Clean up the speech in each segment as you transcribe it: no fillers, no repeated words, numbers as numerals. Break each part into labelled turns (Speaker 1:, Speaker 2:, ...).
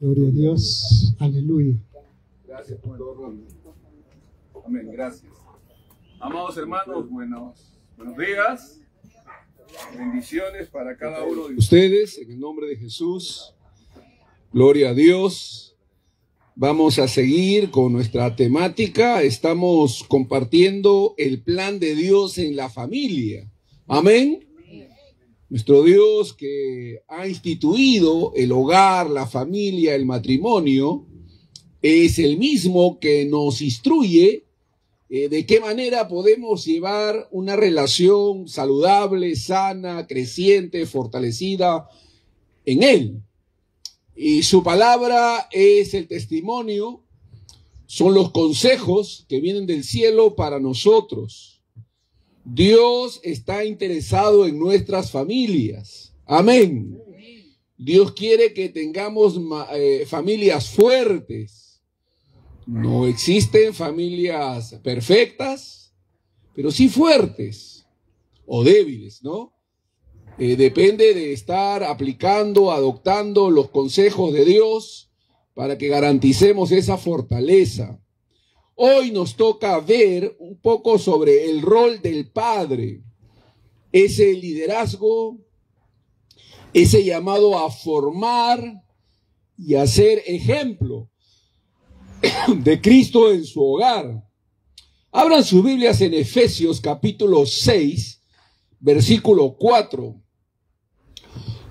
Speaker 1: Gloria a Dios. Aleluya.
Speaker 2: Gracias, pastor. Amén, gracias. Amados hermanos, buenos días. Bendiciones para cada uno de ustedes, en el nombre de Jesús. Gloria a Dios. Vamos a seguir con nuestra temática. Estamos compartiendo el plan de Dios en la familia. Amén. Nuestro Dios, que ha instituido el hogar, la familia, el matrimonio, es el mismo que nos instruye de qué manera podemos llevar una relación saludable, sana, creciente, fortalecida en Él. Y su palabra es el testimonio, son los consejos que vienen del cielo para nosotros. Dios está interesado en nuestras familias. Amén. Dios quiere que tengamos familias fuertes. No existen familias perfectas, pero sí fuertes o débiles, ¿no? Depende de estar aplicando, adoptando los consejos de Dios para que garanticemos esa fortaleza. Hoy nos toca ver un poco sobre el rol del padre, ese liderazgo, ese llamado a formar y a ser ejemplo de Cristo en su hogar. Abran sus Biblias en Efesios capítulo 6, versículo 4.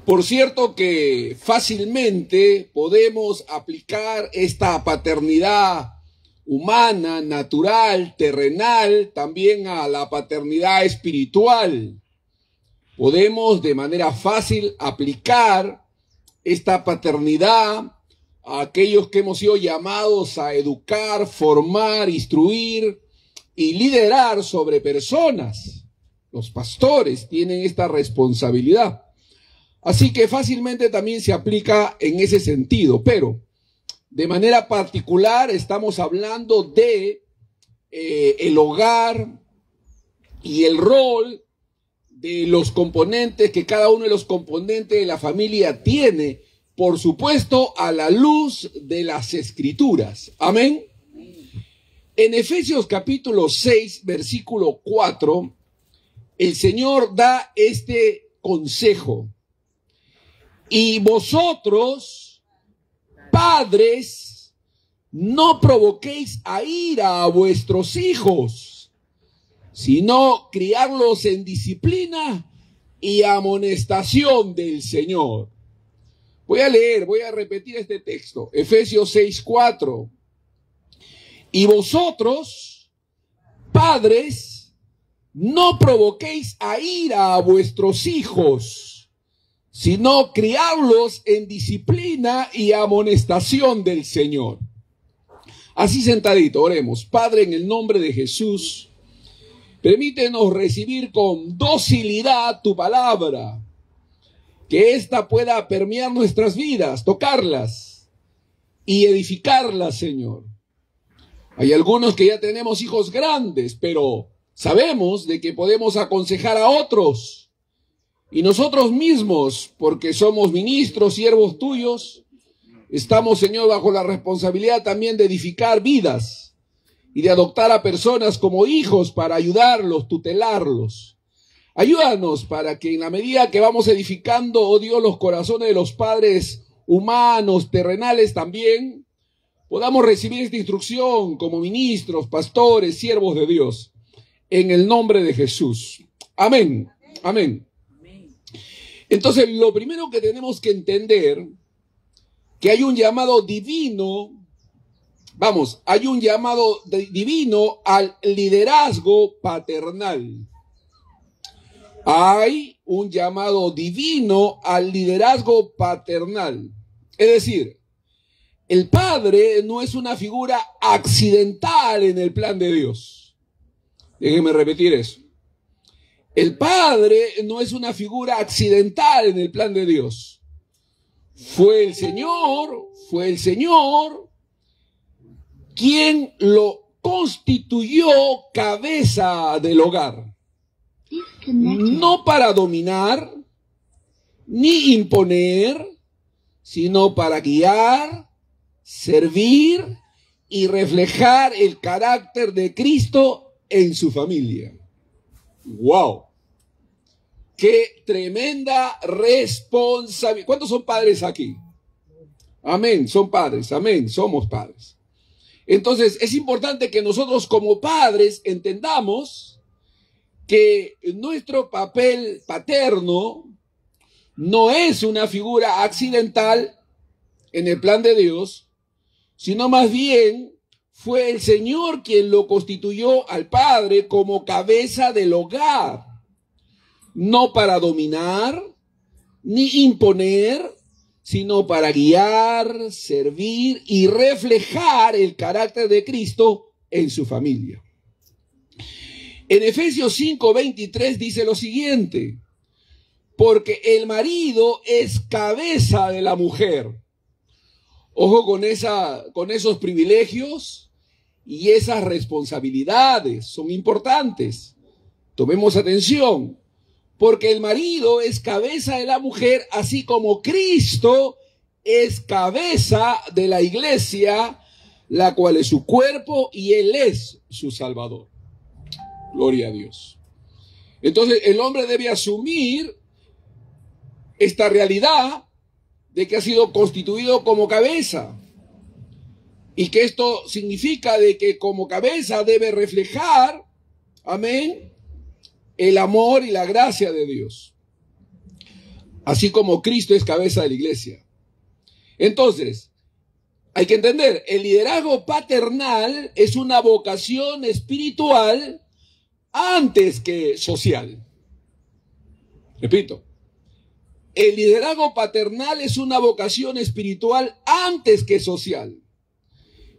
Speaker 2: Por cierto que fácilmente podemos aplicar esta paternidad humana, natural, terrenal, también a la paternidad espiritual. Podemos de manera fácil aplicar esta paternidad a aquellos que hemos sido llamados a educar, formar, instruir y liderar sobre personas. Los pastores tienen esta responsabilidad. Así que fácilmente también se aplica en ese sentido, pero de manera particular estamos hablando de el hogar y el rol de los componentes que cada uno de los componentes de la familia tiene, por supuesto, a la luz de las Escrituras. Amén. En Efesios capítulo 6, versículo 4, el Señor da este consejo. Y vosotros, padres, no provoquéis a ira a vuestros hijos, sino criarlos en disciplina y amonestación del Señor. Voy a repetir este texto. Efesios 6:4. Y vosotros, padres, no provoquéis a ira a vuestros hijos, sino criarlos en disciplina y amonestación del Señor. Así sentadito, oremos. Padre, en el nombre de Jesús, permítenos recibir con docilidad tu palabra, que ésta pueda permear nuestras vidas, tocarlas y edificarlas, Señor. Hay algunos que ya tenemos hijos grandes, pero sabemos de que podemos aconsejar a otros. Y nosotros mismos, porque somos ministros, siervos tuyos, estamos, Señor, bajo la responsabilidad también de edificar vidas y de adoptar a personas como hijos para ayudarlos, tutelarlos. Ayúdanos para que en la medida que vamos edificando, oh Dios, los corazones de los padres humanos, terrenales también, podamos recibir esta instrucción como ministros, pastores, siervos de Dios, en el nombre de Jesús. Amén. Amén. Entonces, lo primero que tenemos que entender, que hay un llamado divino, hay un llamado divino al liderazgo paternal. Hay un llamado divino al liderazgo paternal. Es decir, el padre no es una figura accidental en el plan de Dios. Déjenme repetir eso. El padre no es una figura accidental en el plan de Dios. Fue el Señor quien lo constituyó cabeza del hogar. No para dominar, ni imponer,
Speaker 3: sino para guiar, servir y reflejar el carácter de Cristo en su familia. ¡Wow! ¡Qué tremenda responsabilidad! ¿Cuántos son padres aquí? Amén, son padres, amén, somos padres. Entonces, es importante que nosotros como padres entendamos que nuestro papel paterno no es una figura accidental en el plan de Dios, sino más bien fue el Señor quien lo constituyó al padre como cabeza del hogar, no para dominar ni imponer, sino para guiar, servir y reflejar el carácter de Cristo en su familia. En Efesios 5:23 dice lo siguiente: porque el marido es cabeza de la mujer. Ojo con esos privilegios y esas responsabilidades, son importantes. Tomemos atención. Porque el marido es cabeza de la mujer, así como Cristo es cabeza de la iglesia, la cual es su cuerpo y Él es su Salvador. Gloria a Dios. Entonces el hombre debe asumir esta realidad de que ha sido constituido como cabeza. Y que esto significa de que como cabeza debe reflejar, amén, el amor y la gracia de Dios, así como Cristo es cabeza de la iglesia. Entonces, hay que entender, el liderazgo paternal es una vocación espiritual antes que social. Repito, el liderazgo paternal es una vocación espiritual antes que social.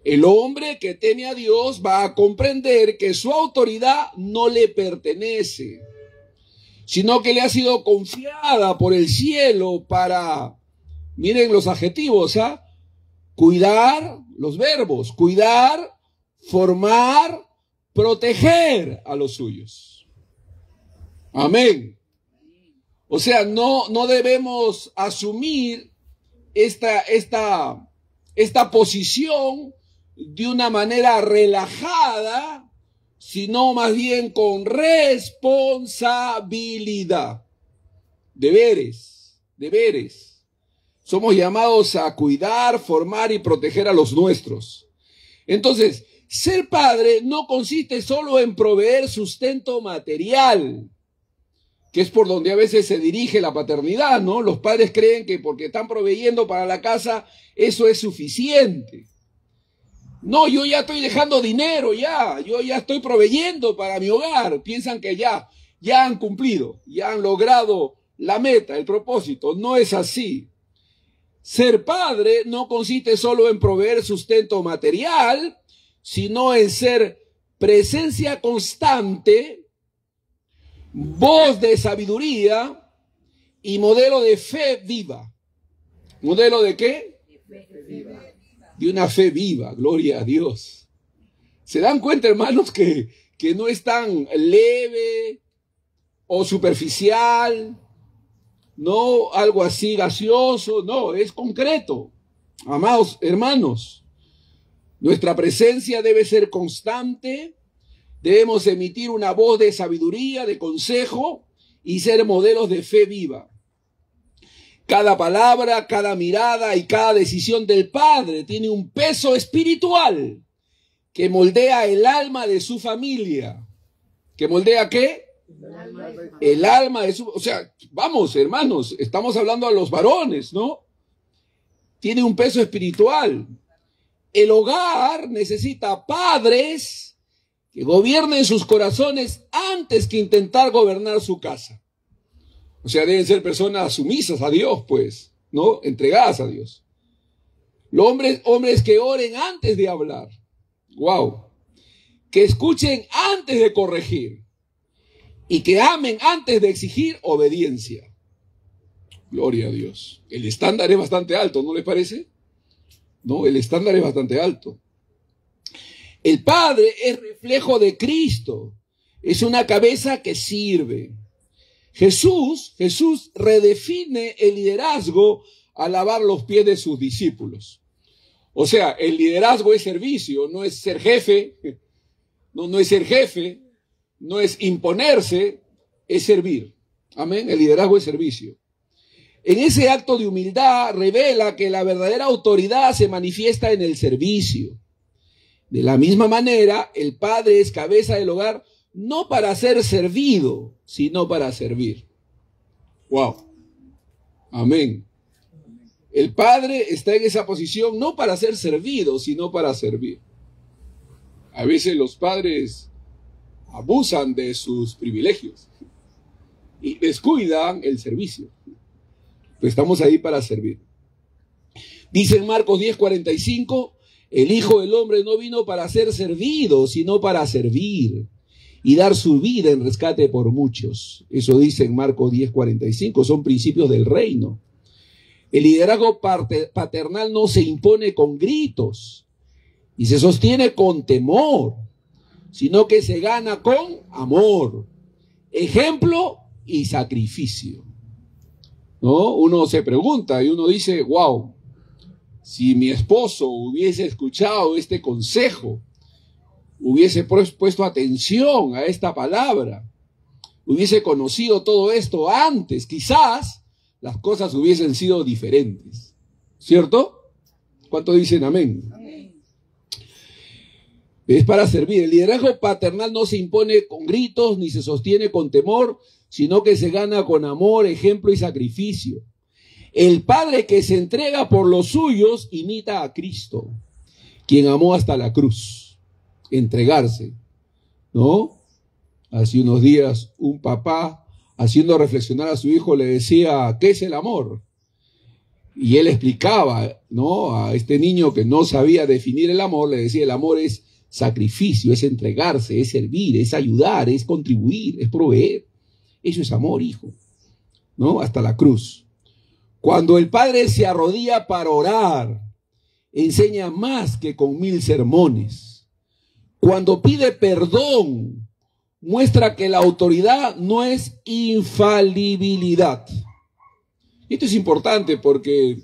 Speaker 3: El hombre que teme a Dios va a comprender que su autoridad no le pertenece, sino que le ha sido confiada por el cielo para, miren los adjetivos, cuidar, los verbos, cuidar, formar, proteger a los suyos. Amén. O sea, no debemos asumir esta posición de una manera relajada, sino más bien con responsabilidad. Deberes. Somos llamados a cuidar, formar y proteger a los nuestros. Entonces, ser padre no consiste solo en proveer sustento material, que es por donde a veces se dirige la paternidad, ¿no? Los padres creen que porque están proveyendo para la casa, eso es suficiente. No, yo ya estoy dejando dinero, yo ya estoy proveyendo para mi hogar. Piensan que ya han cumplido, ya han logrado la meta, el propósito. No es así. Ser padre no consiste solo en proveer sustento material, sino en ser presencia constante, voz de sabiduría y modelo de fe viva. ¿Modelo de qué? De fe viva. De una fe viva, gloria a Dios. ¿Se dan cuenta, hermanos, que no es tan leve o superficial? No algo así gaseoso, no, es concreto. Amados hermanos, nuestra presencia debe ser constante, debemos emitir una voz de sabiduría, de consejo y ser modelos de fe viva. Cada palabra, cada mirada y cada decisión del Padre tiene un peso espiritual que moldea el alma de su familia. ¿Que moldea qué? El alma de su... O sea, vamos, hermanos, estamos hablando a los varones, ¿no? Tiene un peso espiritual. El hogar necesita padres que gobiernen sus corazones antes que intentar gobernar su casa. O sea, deben ser personas sumisas a Dios, pues, ¿no? Entregadas a Dios. Los hombres que oren antes de hablar. ¡Wow! Que escuchen antes de corregir. Y que amen antes de exigir obediencia. Gloria a Dios. El estándar es bastante alto, ¿no les parece? No, el estándar es bastante alto. El Padre es reflejo de Cristo. Es una cabeza que sirve. Jesús redefine el liderazgo a lavar los pies de sus discípulos. O sea, el liderazgo es servicio, no es ser jefe, no es ser jefe, no es imponerse, es servir. Amén. El liderazgo es servicio. En ese acto de humildad revela que la verdadera autoridad se manifiesta en el servicio. De la misma manera, el padre es cabeza del hogar no para ser servido, sino para servir. Wow. Amén. El padre está en esa posición no para ser servido, sino para servir. A veces los padres abusan de sus privilegios y descuidan el servicio. Pues estamos ahí para servir. Dice en Marcos 10:45, el Hijo del Hombre no vino para ser servido, sino para servir y dar su vida en rescate por muchos. Eso dice en Marcos 10:45, son principios del reino. El liderazgo paternal no se impone con gritos y se sostiene con temor, sino que se gana con amor, ejemplo y sacrificio. ¿No? Uno se pregunta y uno dice, wow, si mi esposo hubiese escuchado este consejo, hubiese puesto atención a esta palabra, hubiese conocido todo esto antes, quizás las cosas hubiesen sido diferentes. ¿Cierto? ¿Cuánto dicen amén? Amén. Es para servir. El liderazgo paternal no se impone con gritos ni se sostiene con temor, sino que se gana con amor, ejemplo y sacrificio. El padre que se entrega por los suyos imita a Cristo, quien amó hasta la cruz. Entregarse, ¿no? Hace unos días un papá, haciendo reflexionar a su hijo, le decía, ¿qué es el amor? Y él explicaba, ¿no? A este niño que no sabía definir el amor, le decía, el amor es sacrificio, es entregarse, es servir, es ayudar, es contribuir, es proveer. Eso es amor, hijo, ¿no? Hasta la cruz. Cuando el padre se arrodilla para orar, enseña más que con 1000 sermones. Cuando pide perdón, muestra que la autoridad no es infalibilidad. Esto es importante porque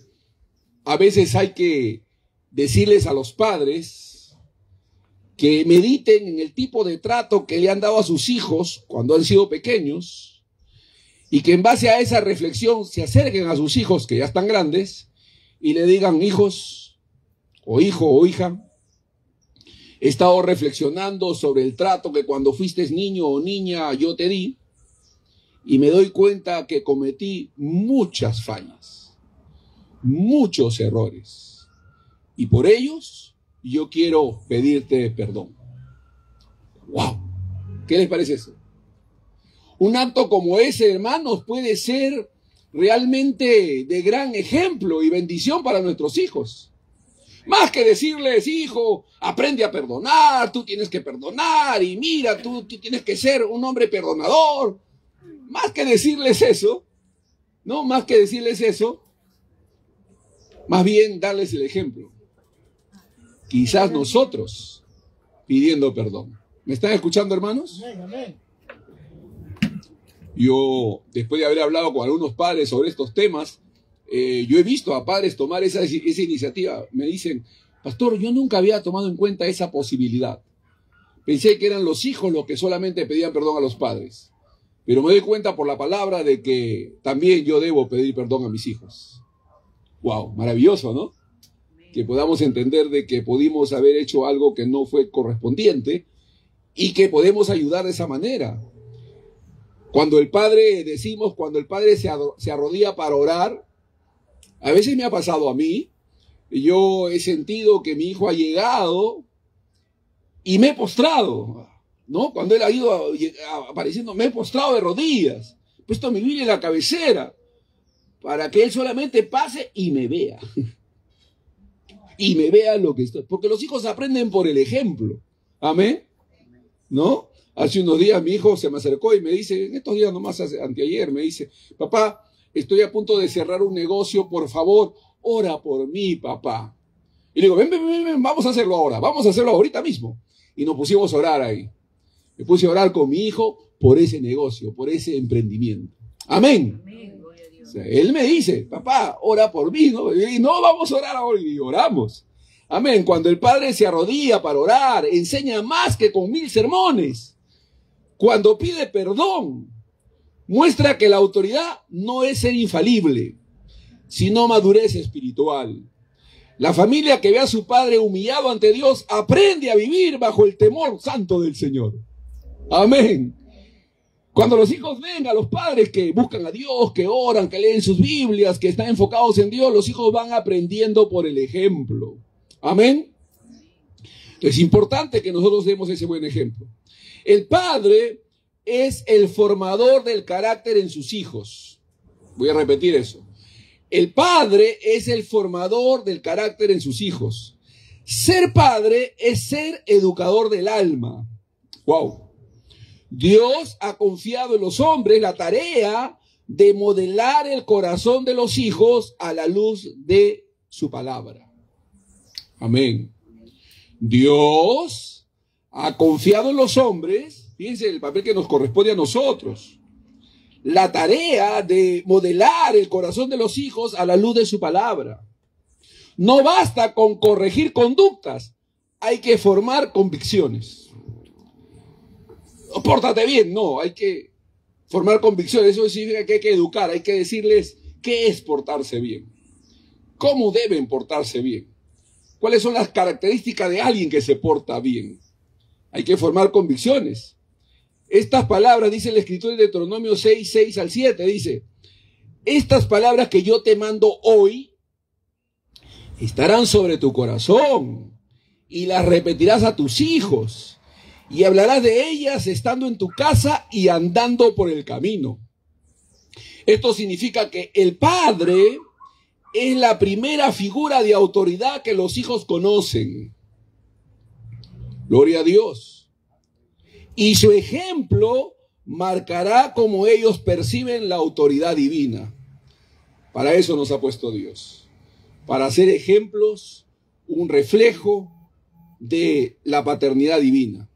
Speaker 3: a veces hay que decirles a los padres que mediten en el tipo de trato que le han dado a sus hijos cuando han sido pequeños y que en base a esa reflexión se acerquen a sus hijos que ya están grandes y le digan, hijos o hijo o hija, he estado reflexionando sobre el trato que cuando fuiste niño o niña yo te di y me doy cuenta que cometí muchas fallas, muchos errores y por ellos yo quiero pedirte perdón. ¡Wow! ¿Qué les parece eso? Un acto como ese, hermanos, puede ser realmente de gran ejemplo y bendición para nuestros hijos. Más que decirles, hijo, aprende a perdonar, tú tienes que perdonar y mira, tú tienes que ser un hombre perdonador. Más que decirles eso, ¿no? Más que decirles eso, más bien darles el ejemplo. Quizás nosotros pidiendo perdón. ¿Me están escuchando, hermanos?
Speaker 1: Amén.
Speaker 3: Yo, después de haber hablado con algunos padres sobre estos temas, yo he visto a padres tomar esa iniciativa. Me dicen, pastor, yo nunca había tomado en cuenta esa posibilidad. Pensé que eran los hijos los que solamente pedían perdón a los padres. Pero me doy cuenta por la palabra de que también yo debo pedir perdón a mis hijos. Wow, maravilloso, ¿no? Que podamos entender de que pudimos haber hecho algo que no fue correspondiente y que podemos ayudar de esa manera. Cuando el padre se arrodilla para orar, a veces me ha pasado a mí, yo he sentido que mi hijo ha llegado y me he postrado, ¿no? Cuando él ha ido apareciendo, me he postrado de rodillas, he puesto mi Biblia en la cabecera, para que él solamente pase y me vea. Y me vea lo que estoy. Porque los hijos aprenden por el ejemplo. Amén. ¿No? Hace unos días mi hijo se me acercó y me dice, en estos días nomás, anteayer, me dice, papá, estoy a punto de cerrar un negocio, por favor, ora por mí, papá. Y le digo, ven, vamos a hacerlo ahora, vamos a hacerlo ahorita mismo. Y nos pusimos a orar ahí. Me puse a orar con mi hijo por ese negocio, por ese emprendimiento. Amén. O sea, él me dice, papá, ora por mí, ¿no? Y no vamos a orar ahora, y oramos. Amén. Cuando el padre se arrodilla para orar, enseña más que con 1000 sermones. Cuando pide perdón, muestra que la autoridad no es ser infalible, sino madurez espiritual. La familia que ve a su padre humillado ante Dios aprende a vivir bajo el temor santo del Señor. Amén. Cuando los hijos ven a los padres que buscan a Dios, que oran, que leen sus Biblias, que están enfocados en Dios, los hijos van aprendiendo por el ejemplo. Amén. Es importante que nosotros demos ese buen ejemplo. El padre es el formador del carácter en sus hijos. Voy a repetir eso. El padre es el formador del carácter en sus hijos. Ser padre es ser educador del alma. Wow. Dios ha confiado en los hombres la tarea de modelar el corazón de los hijos a la luz de su palabra. Amén. Dios ha confiado en los hombres, fíjense el papel que nos corresponde a nosotros, la tarea de modelar el corazón de los hijos a la luz de su palabra. No basta con corregir conductas, hay que formar convicciones. Pórtate bien, no, hay que formar convicciones. Eso significa que hay que educar, hay que decirles qué es portarse bien, cómo deben portarse bien, cuáles son las características de alguien que se porta bien. Hay que formar convicciones. Estas palabras, dice el escritor de Deuteronomio 6, 6 al 7, dice: estas palabras que yo te mando hoy estarán sobre tu corazón y las repetirás a tus hijos y hablarás de ellas estando en tu casa y andando por el camino. Esto significa que el padre es la primera figura de autoridad que los hijos conocen. Gloria a Dios. Y su ejemplo marcará cómo ellos perciben la autoridad divina. Para eso nos ha puesto Dios. Para ser ejemplos, un reflejo de la paternidad divina.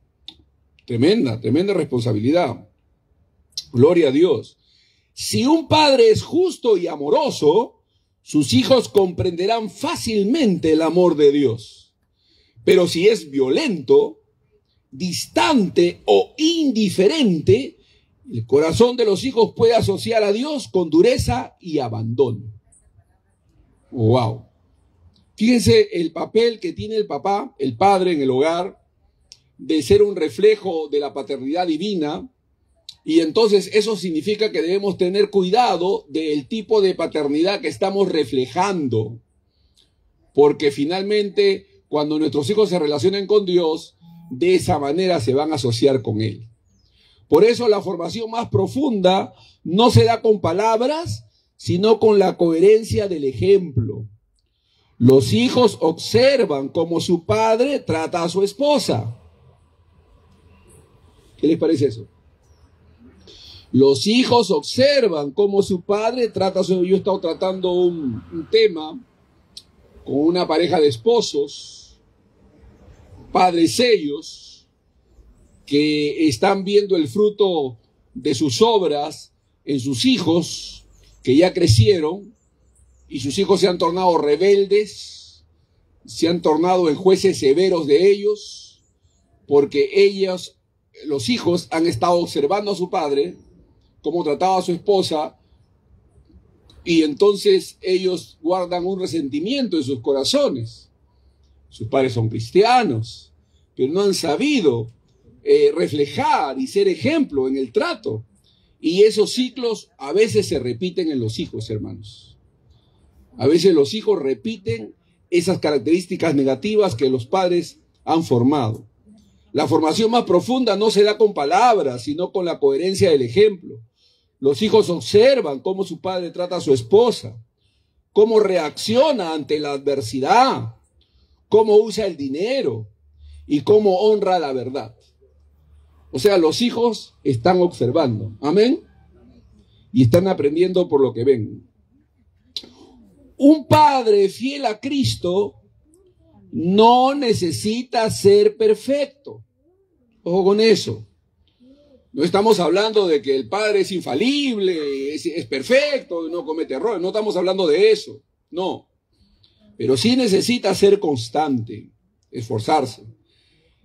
Speaker 3: Tremenda, tremenda responsabilidad. Gloria a Dios. Si un padre es justo y amoroso, sus hijos comprenderán fácilmente el amor de Dios. Pero si es violento, distante o indiferente, el corazón de los hijos puede asociar a Dios con dureza y abandono. Wow. Fíjense el papel que tiene el papá, el padre en el hogar, de ser un reflejo de la paternidad divina. Y entonces eso significa que debemos tener cuidado del tipo de paternidad que estamos reflejando. Porque finalmente, cuando nuestros hijos se relacionen con Dios, de esa manera se van a asociar con Él. Por eso la formación más profunda no se da con palabras, sino con la coherencia del ejemplo. Los hijos observan cómo su padre trata a su esposa. ¿Qué les parece eso? Los hijos observan cómo su padre trata a su... Yo he estado tratando un tema con una pareja de esposos, padres ellos, que están viendo el fruto de sus obras en sus hijos, que ya crecieron, y sus hijos se han tornado rebeldes, se han tornado en jueces severos de ellos, porque ellos, los hijos, han estado observando a su padre, cómo trataba a su esposa, y entonces ellos guardan un resentimiento en sus corazones. Sus padres son cristianos, pero no han sabido reflejar y ser ejemplo en el trato. Y esos ciclos a veces se repiten en los hijos, hermanos. A veces los hijos repiten esas características negativas que los padres han formado. La formación más profunda no se da con palabras, sino con la coherencia del ejemplo. Los hijos observan cómo su padre trata a su esposa, cómo reacciona ante la adversidad, cómo usa el dinero y cómo honra la verdad. O sea, los hijos están observando. Amén. Y están aprendiendo por lo que ven. Un padre fiel a Cristo no necesita ser perfecto. Ojo con eso. No estamos hablando de que el padre es infalible, es perfecto, no comete errores. No estamos hablando de eso. No. Pero sí necesita ser constante, esforzarse.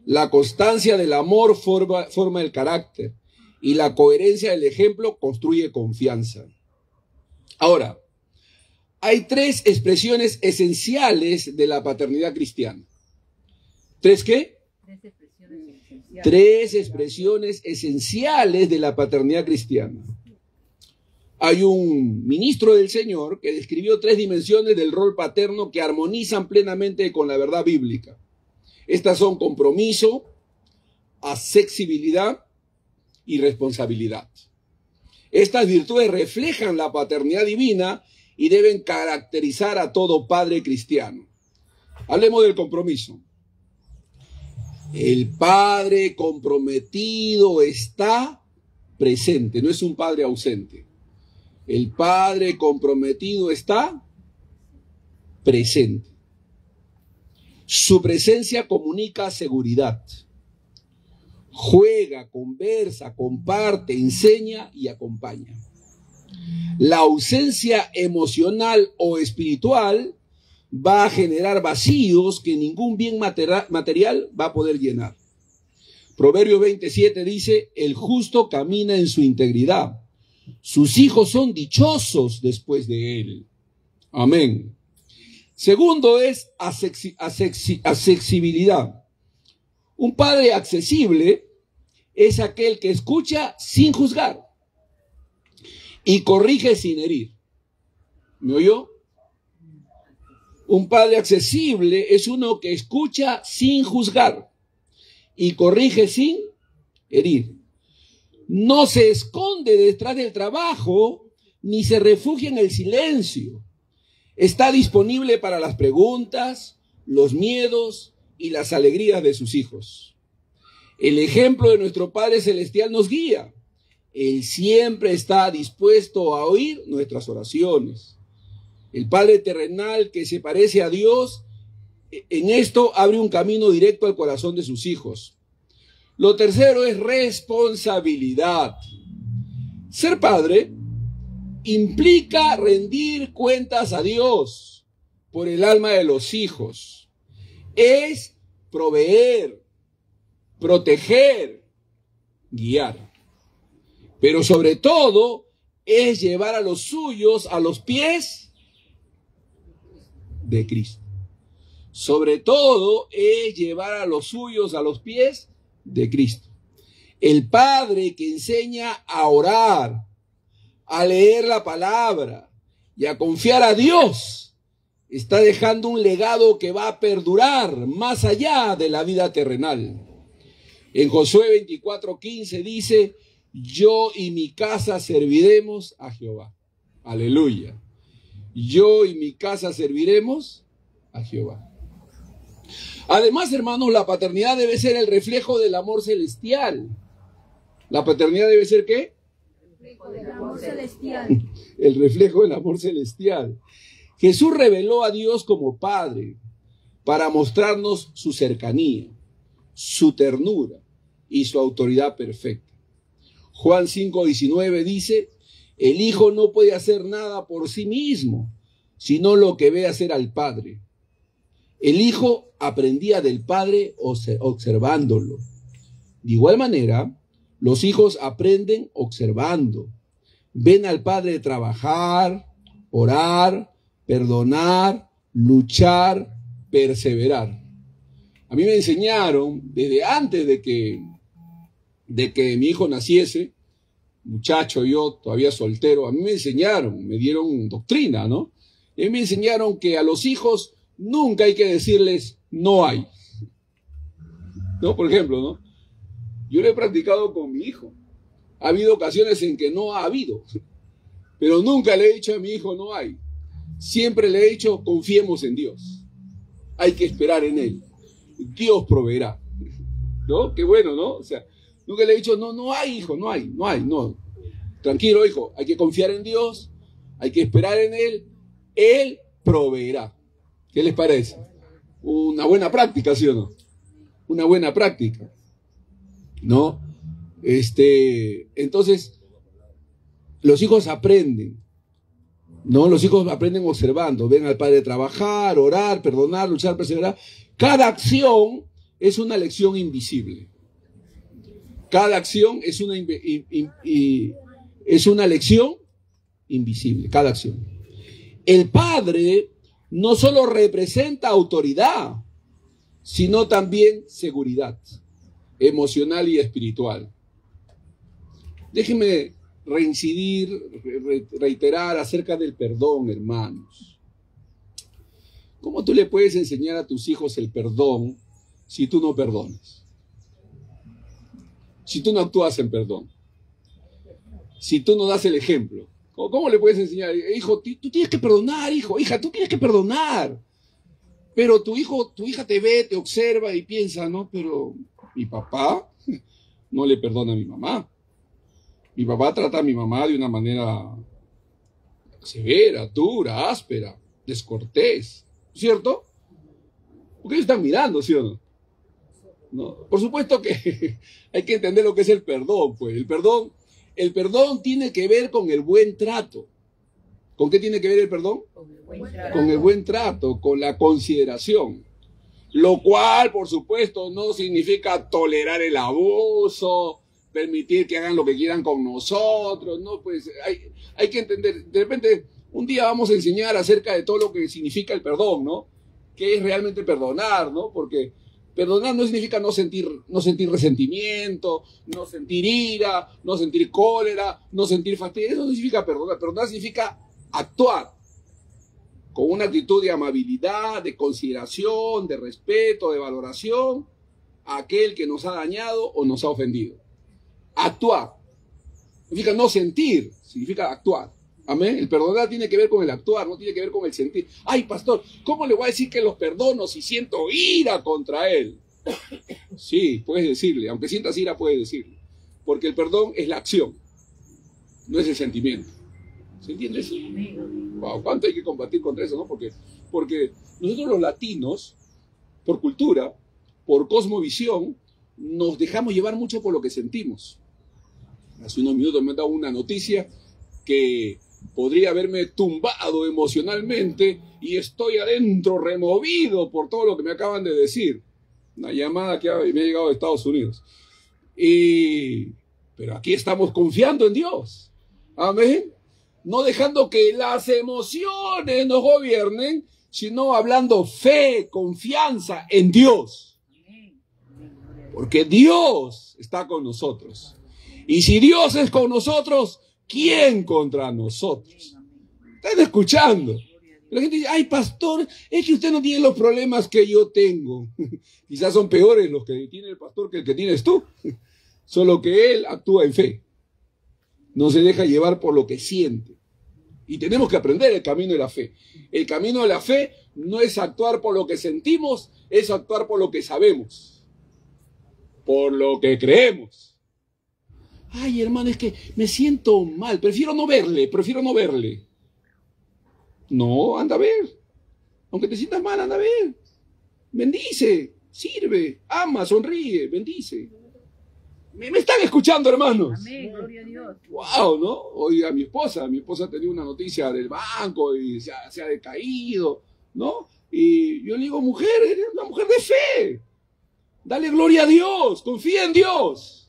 Speaker 3: La constancia del amor forma el carácter y la coherencia del ejemplo construye confianza. Ahora, hay tres expresiones esenciales de la paternidad cristiana. ¿Tres qué? Tres expresiones esenciales de la paternidad cristiana. Hay un ministro del Señor que describió tres dimensiones del rol paterno que armonizan plenamente con la verdad bíblica. Estas son compromiso, accesibilidad y responsabilidad. Estas virtudes reflejan la paternidad divina y deben caracterizar a todo padre cristiano. Hablemos del compromiso. El padre comprometido está presente, no es un padre ausente. El padre comprometido está presente. Su presencia comunica seguridad. Juega, conversa, comparte, enseña y acompaña. La ausencia emocional o espiritual va a generar vacíos que ningún bien material va a poder llenar. Proverbios 27 dice, el justo camina en su integridad. Sus hijos son dichosos después de él. Amén. Segundo es accesibilidad. Un padre accesible es aquel que escucha sin juzgar y corrige sin herir. ¿Me oyó? Un padre accesible es uno que escucha sin juzgar y corrige sin herir. No se esconde detrás del trabajo ni se refugia en el silencio. Está disponible para las preguntas, los miedos y las alegrías de sus hijos. El ejemplo de nuestro Padre Celestial nos guía. Él siempre está dispuesto a oír nuestras oraciones. El Padre terrenal que se parece a Dios, en esto abre un camino directo al corazón de sus hijos. Lo tercero es responsabilidad. Ser padre implica rendir cuentas a Dios por el alma de los hijos. Es proveer, proteger, guiar. Pero sobre todo es llevar a los suyos a los pies de Cristo. Sobre todo es llevar a los suyos a los pies de Cristo. El padre que enseña a orar, a leer la palabra y a confiar a Dios, está dejando un legado que va a perdurar más allá de la vida terrenal. En Josué 24:15 dice, yo y mi casa serviremos a Jehová. Aleluya. Yo y mi casa serviremos a Jehová. Además, hermanos, la paternidad debe ser el reflejo del amor celestial. ¿La paternidad debe ser qué?
Speaker 4: El reflejo del amor celestial.
Speaker 3: El reflejo del amor celestial. Jesús reveló a Dios como Padre para mostrarnos su cercanía, su ternura y su autoridad perfecta. Juan 5:19 dice, el Hijo no puede hacer nada por sí mismo, sino lo que ve hacer al Padre. El Hijo aprendía del Padre observándolo. De igual manera, los hijos aprenden observando. Ven al Padre trabajar, orar, perdonar, luchar, perseverar. A mí me enseñaron, desde antes de que mi hijo naciese, muchacho yo, todavía soltero, a mí me enseñaron, me dieron doctrina, ¿no? Y a mí me enseñaron que a los hijos nunca hay que decirles no hay. ¿No? Por ejemplo, ¿no? Yo lo he practicado con mi hijo. Ha habido ocasiones en que no ha habido, pero nunca le he dicho a mi hijo no hay. Siempre le he dicho confiemos en Dios. Hay que esperar en Él. Dios proveerá. ¿No? Qué bueno, ¿no? O sea, nunca le he dicho no hay, hijo, no hay. Tranquilo, hijo, hay que confiar en Dios, hay que esperar en Él. Él proveerá. ¿Qué les parece? Una buena práctica, ¿sí o no? Una buena práctica, ¿no? Entonces, los hijos aprenden, ¿no? Los hijos aprenden observando, ven al padre trabajar, orar, perdonar, luchar, perseverar. Cada acción es una lección invisible. Cada acción es una lección invisible, cada acción. El padre no solo representa autoridad, sino también seguridad emocional y espiritual. Déjenme reiterar acerca del perdón, hermanos. ¿Cómo tú le puedes enseñar a tus hijos el perdón si tú no perdonas? Si tú no actúas en perdón. Si tú no das el ejemplo. ¿Cómo le puedes enseñar? Hijo, tú tienes que perdonar, hijo. Hija, tú tienes que perdonar. Pero tu hija te ve, te observa y piensa, no, pero mi papá no le perdona a mi mamá. Mi papá trata a mi mamá de una manera severa, dura, áspera, descortés, ¿cierto? Porque ellos están mirando, ¿sí o no? No, por supuesto que hay que entender lo que es el perdón, pues. El perdón tiene que ver con el buen trato. ¿Con qué tiene que ver el perdón? Con el buen trato, con la consideración. Lo cual, por supuesto, no significa tolerar el abuso, permitir que hagan lo que quieran con nosotros, ¿no? Pues hay que entender. De repente, un día vamos a enseñar acerca de todo lo que significa el perdón, ¿no? ¿Qué es realmente perdonar, ¿no? Porque perdonar no significa no sentir resentimiento, no sentir ira, no sentir cólera, no sentir fastidio. Eso no significa perdonar. Perdonar significa actuar con una actitud de amabilidad, de consideración, de respeto, de valoración a aquel que nos ha dañado o nos ha ofendido. Actuar. Significa no sentir, significa actuar. Amén. El perdonar tiene que ver con el actuar, no tiene que ver con el sentir. Ay, pastor, ¿cómo le voy a decir que los perdono si siento ira contra él? Sí, puedes decirle, aunque sientas ira, puedes decirle. Porque el perdón es la acción, no es el sentimiento. ¿Se entiende eso? Wow, ¿cuánto hay que combatir contra eso, no? Porque nosotros los latinos, por cultura, por cosmovisión, nos dejamos llevar mucho por lo que sentimos. Hace unos minutos me han dado una noticia que podría haberme tumbado emocionalmente y estoy adentro removido por todo lo que me acaban de decir. Una llamada que me ha llegado de Estados Unidos. Pero aquí estamos confiando en Dios. Amén. No dejando que las emociones nos gobiernen, sino hablando fe, confianza en Dios. Porque Dios está con nosotros. Y si Dios es con nosotros, ¿quién contra nosotros? ¿Están escuchando? La gente dice, ay, pastor, es que usted no tiene los problemas que yo tengo. Quizás son peores los que tiene el pastor que el que tienes tú. Solo que él actúa en fe. No se deja llevar por lo que siente. Y tenemos que aprender el camino de la fe. El camino de la fe no es actuar por lo que sentimos, es actuar por lo que sabemos. Por lo que creemos. Ay, hermano, es que me siento mal. Prefiero no verle. No, anda a ver. Aunque te sientas mal, anda a ver. Bendice, sirve, ama, sonríe, bendice. ¿Me están escuchando, hermanos?
Speaker 4: Amén, gloria a Dios.
Speaker 3: Wow, ¿no? Oiga, mi esposa tenía una noticia del banco y se ha decaído, ¿no? Y yo le digo, mujer, eres una mujer de fe. Dale gloria a Dios, confía en Dios.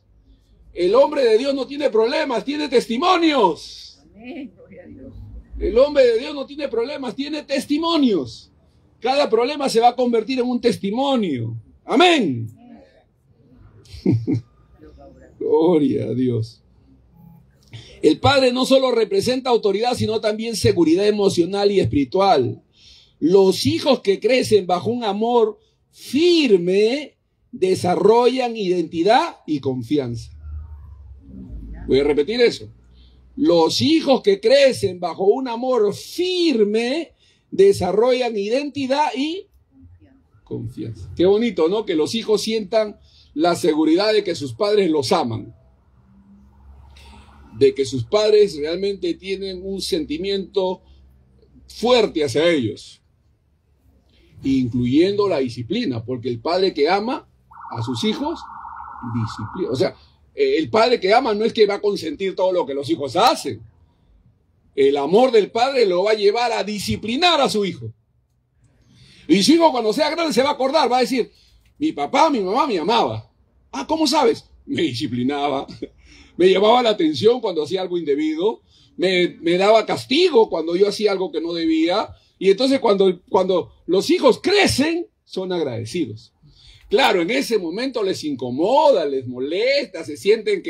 Speaker 3: El hombre de Dios no tiene problemas, tiene testimonios.
Speaker 4: Amén, gloria a Dios.
Speaker 3: El hombre de Dios no tiene problemas, tiene testimonios. Cada problema se va a convertir en un testimonio. Amén. Gloria a Dios. El Padre no solo representa autoridad, sino también seguridad emocional y espiritual. Los hijos que crecen bajo un amor firme desarrollan identidad y confianza. Voy a repetir eso. Los hijos que crecen bajo un amor firme desarrollan identidad y confianza. Qué bonito, ¿no? Que los hijos sientan la seguridad de que sus padres los aman. De que sus padres realmente tienen un sentimiento fuerte hacia ellos. Incluyendo la disciplina, porque el padre que ama a sus hijos, disciplina. O sea, El padre que ama no es que va a consentir todo lo que los hijos hacen. El amor del padre lo va a llevar a disciplinar a su hijo. Y su hijo cuando sea grande se va a acordar, va a decir, mi papá, mi mamá me amaba. Ah, ¿cómo sabes? Me disciplinaba, me llamaba la atención cuando hacía algo indebido, me daba castigo cuando yo hacía algo que no debía. Y entonces cuando los hijos crecen, son agradecidos. Claro, en ese momento les incomoda, les molesta, se sienten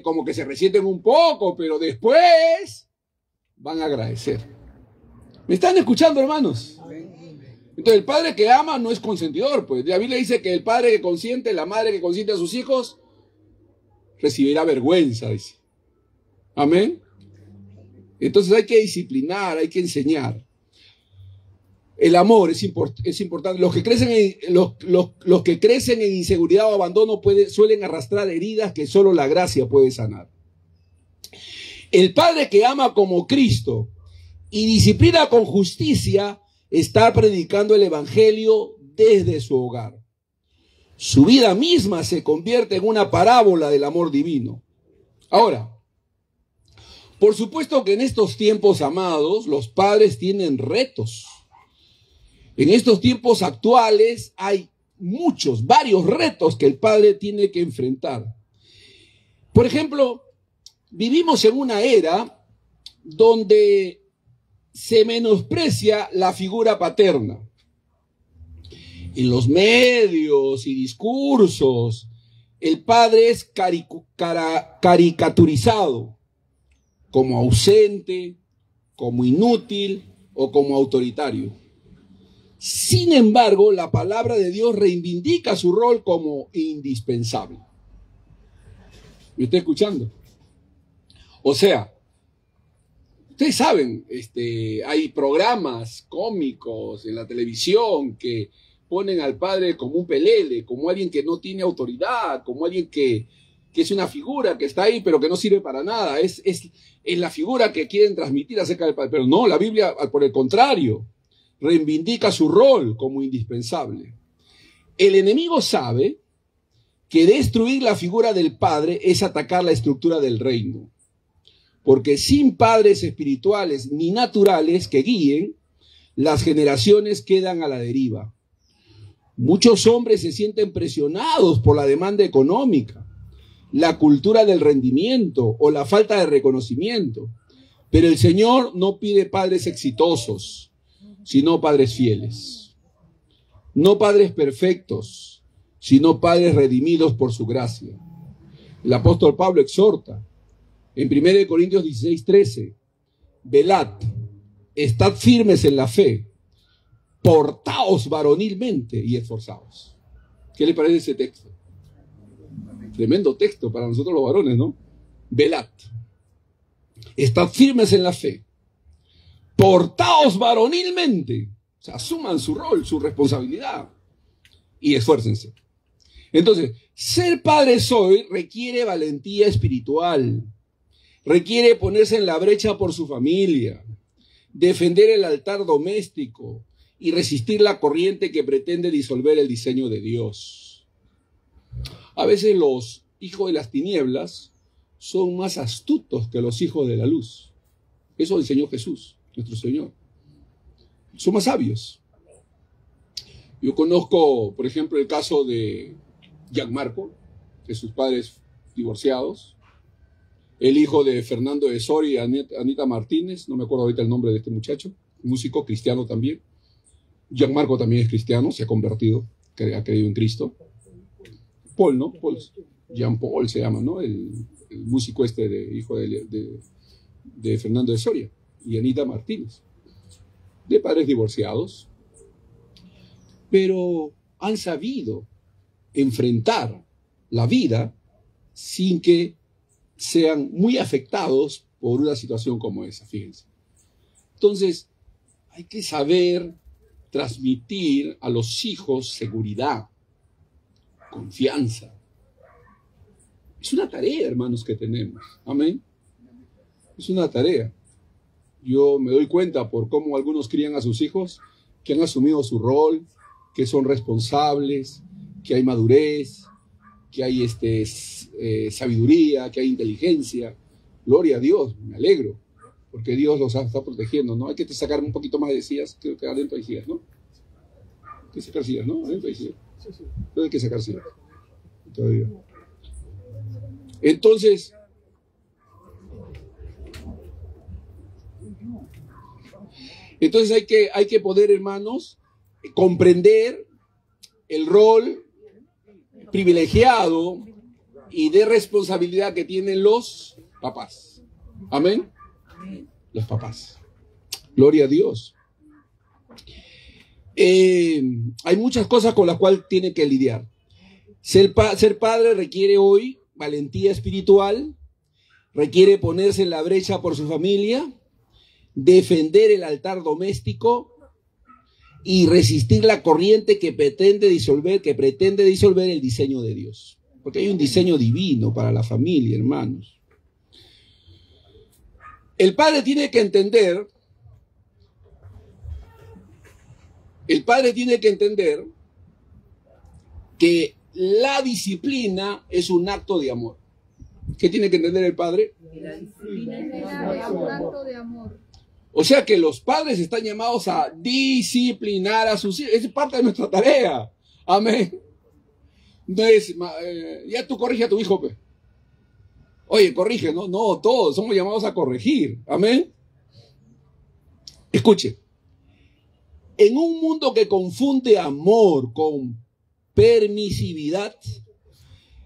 Speaker 3: como que se resienten un poco, pero después van a agradecer. ¿Me están escuchando, hermanos? Entonces el padre que ama no es consentidor, pues la Biblia dice que el padre que consiente, la madre que consiente a sus hijos, recibirá vergüenza, dice. Amén. Entonces hay que disciplinar, hay que enseñar. El amor es importante. Los que crecen en inseguridad o abandono suelen arrastrar heridas que solo la gracia puede sanar. El padre que ama como Cristo y disciplina con justicia está predicando el evangelio desde su hogar. Su vida misma se convierte en una parábola del amor divino. Ahora, por supuesto que en estos tiempos, amados, los padres tienen retos. En estos tiempos actuales hay varios retos que el padre tiene que enfrentar. Por ejemplo, vivimos en una era donde se menosprecia la figura paterna. En los medios y discursos, el padre es caricaturizado como ausente, como inútil o como autoritario. Sin embargo, la palabra de Dios reivindica su rol como indispensable. ¿Me está escuchando? O sea, ustedes saben, hay programas cómicos en la televisión que ponen al padre como un pelele, como alguien que no tiene autoridad, como alguien que es una figura que está ahí pero que no sirve para nada. Es la figura que quieren transmitir acerca del padre. Pero no, la Biblia, por el contrario, reivindica su rol como indispensable. El enemigo sabe que destruir la figura del padre es atacar la estructura del reino. Porque sin padres espirituales ni naturales que guíen, las generaciones quedan a la deriva. Muchos hombres se sienten presionados por la demanda económica, la cultura del rendimiento o la falta de reconocimiento. Pero el Señor no pide padres exitosos, sino padres fieles. No padres perfectos, sino padres redimidos por su gracia. El apóstol Pablo exhorta en 1 Corintios 16:13, velad, estad firmes en la fe, portaos varonilmente y esforzaos. ¿Qué le parece ese texto? Tremendo texto para nosotros los varones, ¿no? Velad, estad firmes en la fe, portaos varonilmente, o sea, asuman su rol, su responsabilidad y esfuércense. Entonces, ser padres hoy requiere valentía espiritual, requiere ponerse en la brecha por su familia, defender el altar doméstico y resistir la corriente que pretende disolver el diseño de Dios. A veces los hijos de las tinieblas son más astutos que los hijos de la luz. Eso enseñó Jesús, nuestro Señor. Son más sabios. Yo conozco, por ejemplo, el caso de Gianmarco, de sus padres divorciados, el hijo de Fernando de Soria y Anita Martínez, no me acuerdo ahorita el nombre de este muchacho, músico cristiano también. Gianmarco también es cristiano, se ha convertido, ha creído en Cristo. Paul, ¿no? Jean Paul se llama, ¿no? El músico hijo de Fernando de Soria y Anita Martínez, de padres divorciados, pero han sabido enfrentar la vida sin que sean muy afectados por una situación como esa, fíjense. Entonces, hay que saber transmitir a los hijos seguridad, confianza. Es una tarea, hermanos, que tenemos. Amén. Es una tarea. Yo me doy cuenta por cómo algunos crían a sus hijos, que han asumido su rol, que son responsables, que hay madurez, que hay sabiduría, que hay inteligencia. Gloria a Dios, me alegro, porque Dios los está protegiendo, ¿no? Hay que sacar un poquito más de sillas, creo que adentro hay sillas, ¿no? Hay que sacar sillas, ¿no? Adentro hay sillas. No hay que sacar sillas. Todavía. Entonces, hay que poder, hermanos, comprender el rol privilegiado y de responsabilidad que tienen los papás. Amén. Los papás. Gloria a Dios. Hay muchas cosas con las cuales tiene que lidiar. Ser padre requiere hoy valentía espiritual, requiere ponerse en la brecha por su familia, defender el altar doméstico y resistir la corriente que pretende disolver el diseño de Dios. Porque hay un diseño divino para la familia, hermanos. El padre tiene que entender que la disciplina es un acto de amor. ¿Qué tiene que entender el padre?
Speaker 4: La disciplina
Speaker 5: Es un acto de amor.
Speaker 3: O sea que los padres están llamados a disciplinar a sus hijos. Es parte de nuestra tarea. Amén. No es, ya tú corrige a tu hijo, pues. Oye, corrige, ¿no? No, todos somos llamados a corregir. Amén. Escuche. En un mundo que confunde amor con permisividad,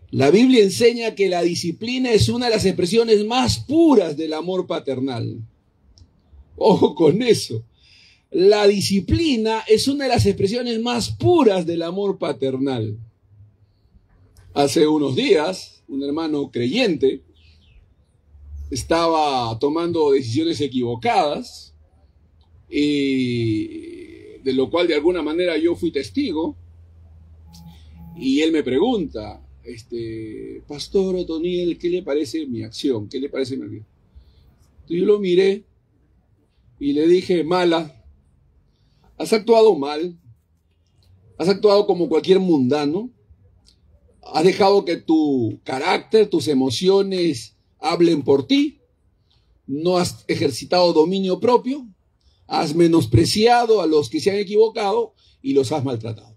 Speaker 3: la Biblia enseña que la disciplina es una de las expresiones más puras del amor paternal. Ojo con eso. La disciplina es una de las expresiones más puras del amor paternal. Hace unos días, un hermano creyente estaba tomando decisiones equivocadas, y de lo cual de alguna manera yo fui testigo, y él me pregunta, Pastor Otoniel, ¿qué le parece mi acción? ¿Qué le parece mi acción? Entonces yo lo miré y le dije, mala, has actuado mal, has actuado como cualquier mundano, has dejado que tu carácter, tus emociones hablen por ti, no has ejercitado dominio propio, has menospreciado a los que se han equivocado y los has maltratado.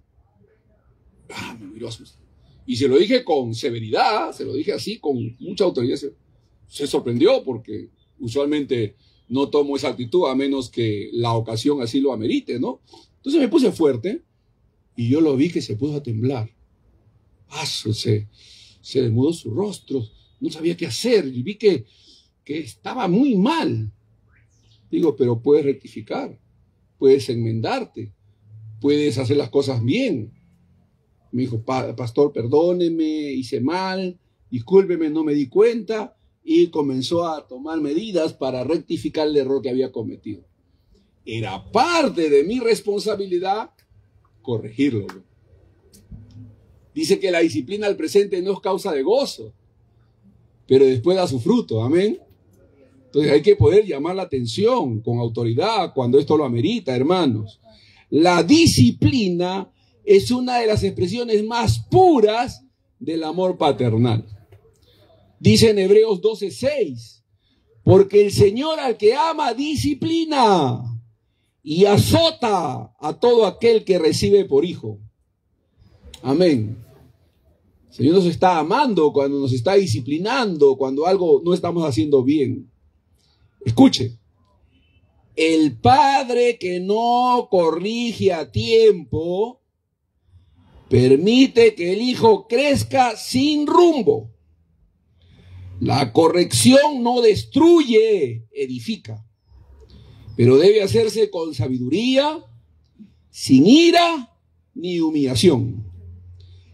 Speaker 3: Me miró asustado. Y se lo dije con severidad, se lo dije así, con mucha autoridad. Se sorprendió porque usualmente no tomo esa actitud a menos que la ocasión así lo amerite, ¿no? Entonces me puse fuerte y yo lo vi que se puso a temblar. Se desmudó su rostro, no sabía qué hacer y vi que estaba muy mal. Digo, pero puedes rectificar, puedes enmendarte, puedes hacer las cosas bien. Me dijo, pastor, perdóneme, hice mal, discúlpeme, no me di cuenta, y comenzó a tomar medidas para rectificar el error que había cometido. Era parte de mi responsabilidad corregirlo. Dice que la disciplina al presente no es causa de gozo, pero después da su fruto, amén. Entonces hay que poder llamar la atención con autoridad cuando esto lo amerita, hermanos. La disciplina es una de las expresiones más puras del amor paternal. Dice en Hebreos 12:6, porque el Señor al que ama disciplina y azota a todo aquel que recibe por hijo. Amén. El Señor nos está amando cuando nos está disciplinando, cuando algo no estamos haciendo bien. Escuche, el padre que no corrige a tiempo permite que el hijo crezca sin rumbo. La corrección no destruye, edifica, pero debe hacerse con sabiduría, sin ira ni humillación.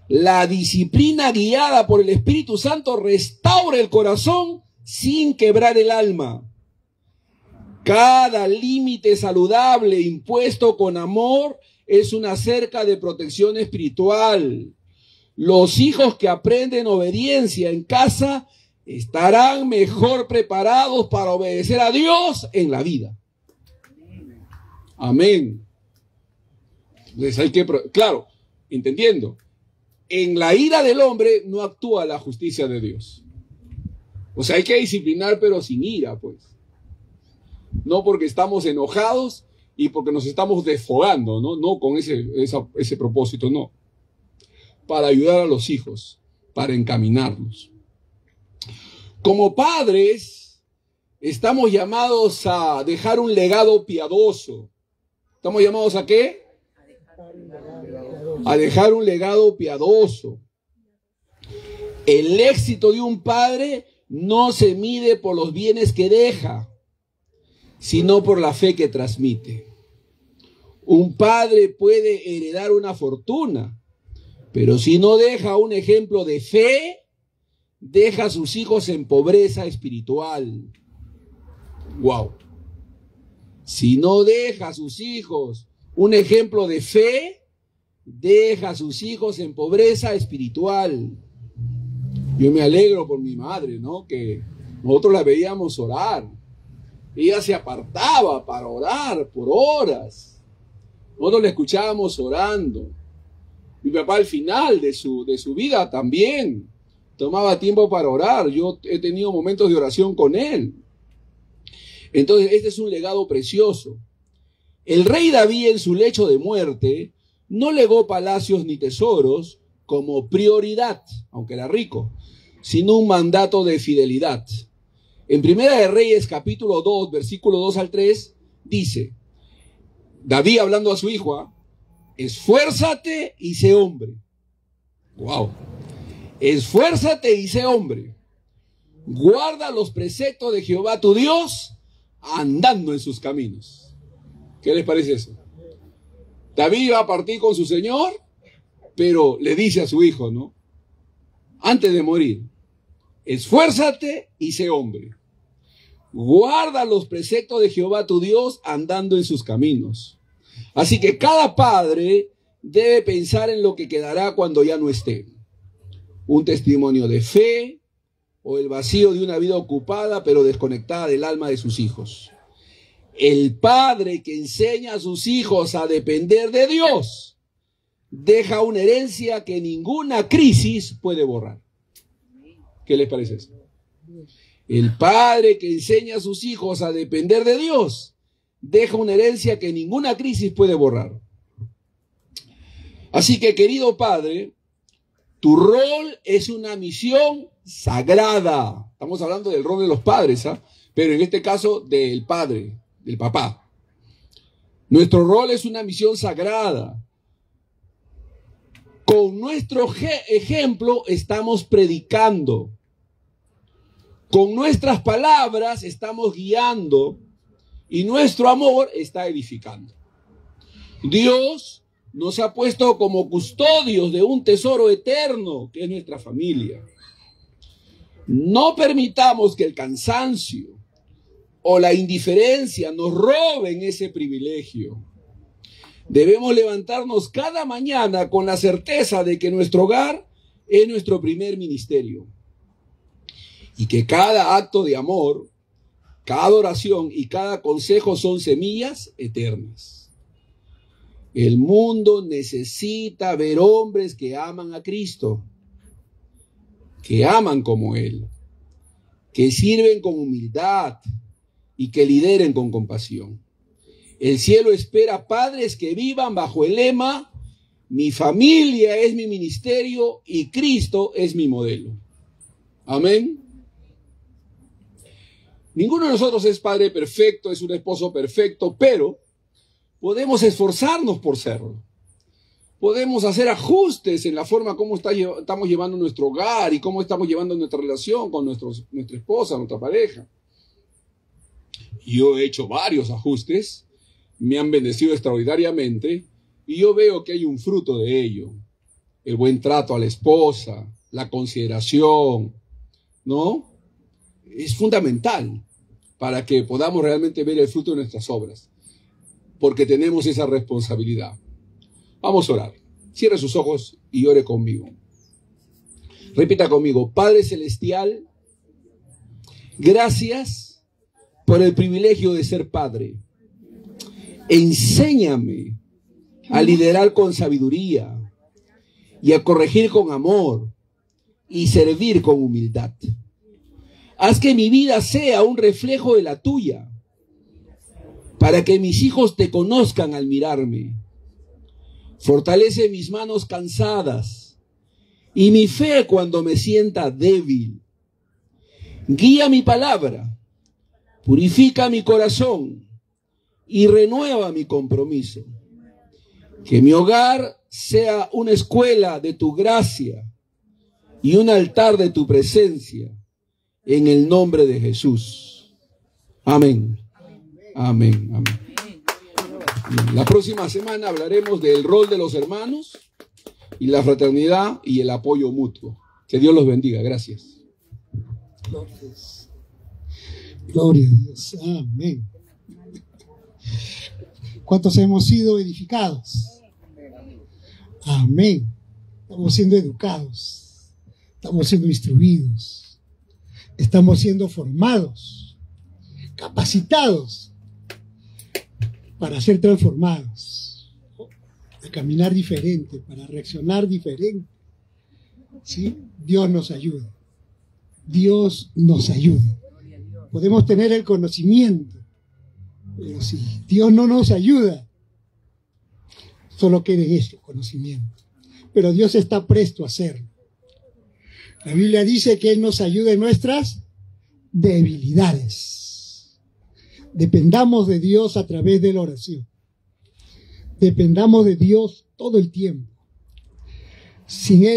Speaker 3: La disciplina guiada por el Espíritu Santo restaura el corazón sin quebrar el alma. Cada límite saludable impuesto con amor es una cerca de protección espiritual. Los hijos que aprenden obediencia en casa estarán mejor preparados para obedecer a Dios en la vida. Amén. Entonces hay que, claro, entendiendo, en la ira del hombre no actúa la justicia de Dios. O sea, hay que disciplinar, pero sin ira, pues. No porque estamos enojados y porque nos estamos desfogando, ¿no? No con ese propósito, no. Para ayudar a los hijos, para encaminarlos. Como padres, estamos llamados a dejar un legado piadoso. ¿Estamos llamados a qué? A dejar un legado piadoso. El éxito de un padre no se mide por los bienes que deja, sino por la fe que transmite. Un padre puede heredar una fortuna, pero si no deja un ejemplo de fe, deja a sus hijos en pobreza espiritual. Wow. Si no deja a sus hijos un ejemplo de fe, deja a sus hijos en pobreza espiritual. Yo me alegro por mi madre, ¿no? Que nosotros la veíamos orar. Ella se apartaba para orar por horas. Nosotros la escuchábamos orando. Mi papá al final de su vida también tomaba tiempo para orar. Yo he tenido momentos de oración con él. Entonces, este es un legado precioso. El rey David en su lecho de muerte no legó palacios ni tesoros como prioridad, aunque era rico, sino un mandato de fidelidad. En Primera de Reyes, capítulo 2, versículo 2 al 3, dice, David hablando a su hijo, esfuérzate y sé hombre. Wow. Esfuérzate y sé hombre. Guarda los preceptos de Jehová tu Dios, andando en sus caminos. ¿Qué les parece eso? David va a partir con su Señor, pero le dice a su hijo, ¿no? Antes de morir, esfuérzate y sé hombre. Guarda los preceptos de Jehová tu Dios, andando en sus caminos. Así que cada padre debe pensar en lo que quedará cuando ya no esté. Un testimonio de fe o el vacío de una vida ocupada pero desconectada del alma de sus hijos. El padre que enseña a sus hijos a depender de Dios deja una herencia que ninguna crisis puede borrar. ¿Qué les parece eso? El padre que enseña a sus hijos a depender de Dios deja una herencia que ninguna crisis puede borrar. Así que, querido padre, tu rol es una misión sagrada. Estamos hablando del rol de los padres, ¿ah? Pero en este caso del padre, del papá. Nuestro rol es una misión sagrada. Con nuestro ejemplo estamos predicando. Con nuestras palabras estamos guiando y nuestro amor está edificando. Dios nos ha puesto como custodios de un tesoro eterno que es nuestra familia. No permitamos que el cansancio o la indiferencia nos roben ese privilegio. Debemos levantarnos cada mañana con la certeza de que nuestro hogar es nuestro primer ministerio. Y que cada acto de amor, cada oración y cada consejo son semillas eternas. El mundo necesita ver hombres que aman a Cristo, que aman como Él, que sirven con humildad y que lideren con compasión. El cielo espera padres que vivan bajo el lema, mi familia es mi ministerio y Cristo es mi modelo. Amén. Ninguno de nosotros es padre perfecto, es un esposo perfecto, pero podemos esforzarnos por serlo. Podemos hacer ajustes en la forma como estamos llevando nuestro hogar y cómo estamos llevando nuestra relación con nuestra esposa, nuestra pareja. Yo he hecho varios ajustes, me han bendecido extraordinariamente y yo veo que hay un fruto de ello. El buen trato a la esposa, la consideración, ¿no? Es fundamental para que podamos realmente ver el fruto de nuestras obras, porque tenemos esa responsabilidad. Vamos a orar. Cierre sus ojos y ore conmigo. Repita conmigo: Padre Celestial, gracias por el privilegio de ser padre. Enséñame a liderar con sabiduría y a corregir con amor y servir con humildad. Haz que mi vida sea un reflejo de la tuya, para que mis hijos te conozcan al mirarme. Fortalece mis manos cansadas y mi fe cuando me sienta débil. Guía mi palabra, purifica mi corazón y renueva mi compromiso. Que mi hogar sea una escuela de tu gracia y un altar de tu presencia, en el nombre de Jesús. Amén. Amén. Amén. La próxima semana hablaremos del rol de los hermanos y la fraternidad y el apoyo mutuo. Que Dios los bendiga. Gracias.
Speaker 1: Gloria a Dios. Amén. ¿Cuántos hemos sido edificados? Amén. Estamos siendo educados. Estamos siendo instruidos. Estamos siendo formados, capacitados para ser transformados, a caminar diferente, para reaccionar diferente. ¿Sí? Dios nos ayuda. Dios nos ayuda. Podemos tener el conocimiento, pero si Dios no nos ayuda, solo queda en eso, conocimiento. Pero Dios está presto a hacerlo. La Biblia dice que Él nos ayuda en nuestras debilidades. Dependamos de Dios a través de la oración. Dependamos de Dios todo el tiempo. Sin Él